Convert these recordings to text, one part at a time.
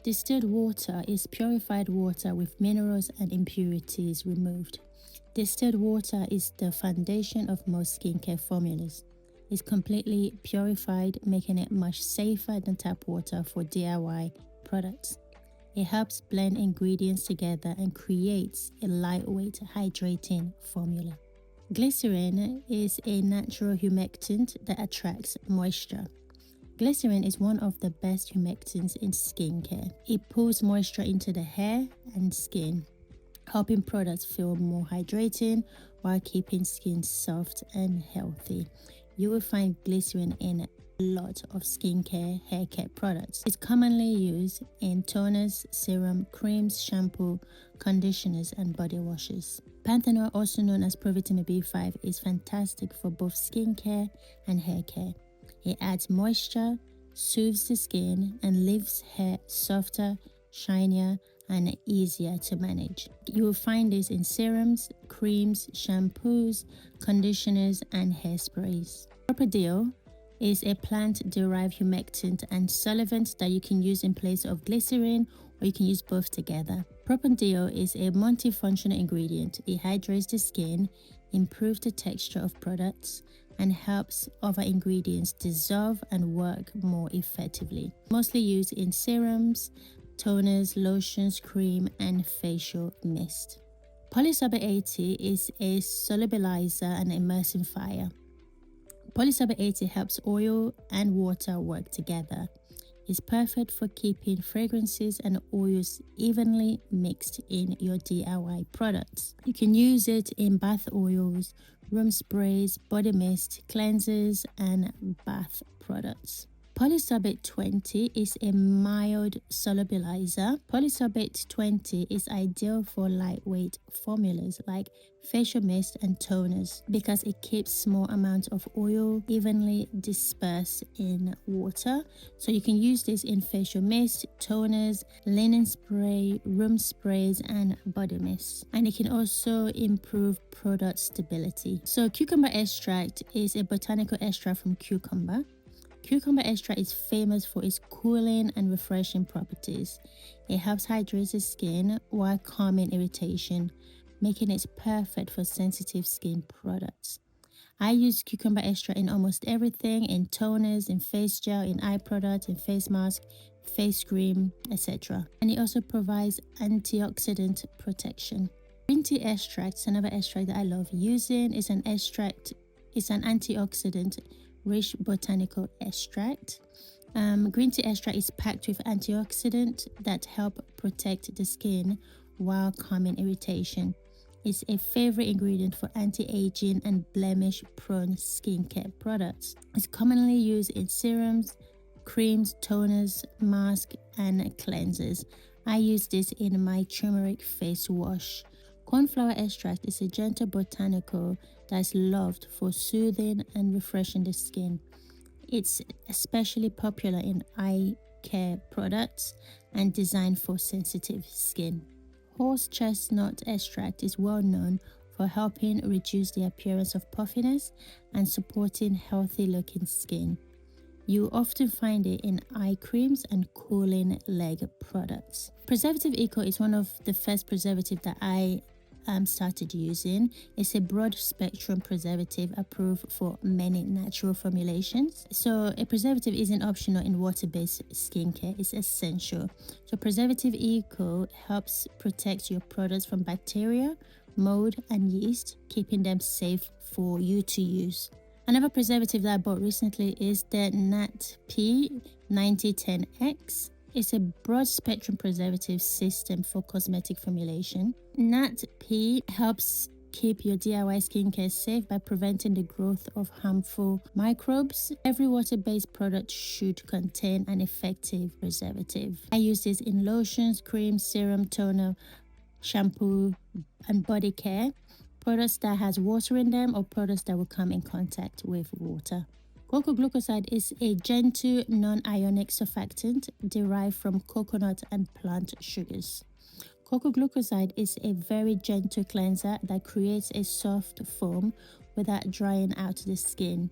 Distilled water is purified water with minerals and impurities removed. Distilled water is the foundation of most skincare formulas. It's completely purified, making it much safer than tap water for DIY products. It helps blend ingredients together and creates a lightweight, hydrating formula. Glycerin is a natural humectant that attracts moisture. Glycerin is one of the best humectants in skincare. It pulls moisture into the hair and skin, helping products feel more hydrating while keeping skin soft and healthy. You will find glycerin in a lot of skincare, hair care products. It's commonly used in toners, serum, creams, shampoo, conditioners, and body washes. Panthenol, also known as provitamin B5, is fantastic for both skincare and hair care. It adds moisture, soothes the skin, and leaves hair softer, shinier, and easier to manage. You will find this in serums, creams, shampoos, conditioners, and hairsprays. Propadiol is a plant-derived humectant and solvent that you can use in place of glycerin, or you can use both together. Propadiol is a multifunctional ingredient. It hydrates the skin, improves the texture of products, and helps other ingredients dissolve and work more effectively. Mostly used in serums, toners, lotions, cream, and facial mist. Polysorbate 80 is a solubilizer and emulsifier. Polysorbate 80 helps oil and water work together. It's perfect for keeping fragrances and oils evenly mixed in your DIY products. You can use it in bath oils, room sprays, body mist, cleansers, and bath products. Polysorbate 20 is a mild solubilizer. Polysorbate 20 is ideal for lightweight formulas like facial mist and toners because it keeps small amounts of oil evenly dispersed in water. So you can use this in facial mist, toners, linen spray, room sprays, and body mist. And it can also improve product stability. So cucumber extract is a botanical extract from cucumber. Cucumber extract is famous for its cooling and refreshing properties. It helps hydrate the skin while calming irritation, making it perfect for sensitive skin products. I use cucumber extract in almost everything, in toners, in face gel, in eye products, in face mask, face cream, etc. And it also provides antioxidant protection. Green tea extract is another extract that I love using. It's an antioxidant rich botanical extract. Green tea extract is packed with antioxidants that help protect the skin while calming irritation. It's a favorite ingredient for anti-aging and blemish-prone skincare products. It's commonly used in serums, creams, toners, masks, and cleansers. I use this in my turmeric face wash. Cornflower extract is a gentle botanical that's loved for soothing and refreshing the skin. It's especially popular in eye care products and designed for sensitive skin. Horse chestnut extract is well known for helping reduce the appearance of puffiness and supporting healthy looking skin. You often find it in eye creams and cooling leg products. Preservative Eco is one of the first preservatives that I started using. It's a broad spectrum preservative approved for many natural formulations. So a preservative isn't optional in water-based skincare, it's essential. So Preservative Eco helps protect your products from bacteria, mold, and yeast, keeping them safe for you to use. Another preservative that I bought recently is the Nat P 9010X. It's a broad spectrum preservative system for cosmetic formulation. Nat P helps keep your DIY skincare safe by preventing the growth of harmful microbes. Every water-based product should contain an effective preservative. I use this in lotions, creams, serum, toner, shampoo, and body care. Products that has water in them or products that will come in contact with water. Cocoa glucoside is a gentle non-ionic surfactant derived from coconut and plant sugars. Cocoa glucoside is a very gentle cleanser that creates a soft foam without drying out the skin.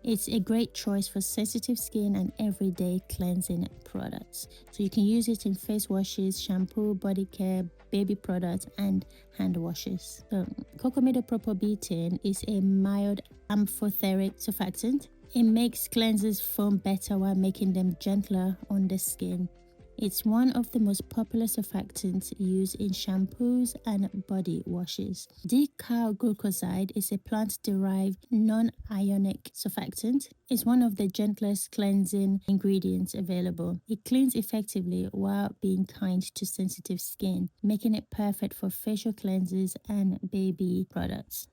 It's a great choice for sensitive skin and everyday cleansing products. So you can use it in face washes, shampoo, body care, baby products, and hand washes. So Cocomedo Propo Betaine is a mild amphoteric surfactant. It makes cleansers foam better while making them gentler on the skin. It's one of the most popular surfactants used in shampoos and body washes. D-glucoside is a plant-derived non-ionic surfactant. It's one of the gentlest cleansing ingredients available. It cleans effectively while being kind to sensitive skin, making it perfect for facial cleansers and baby products.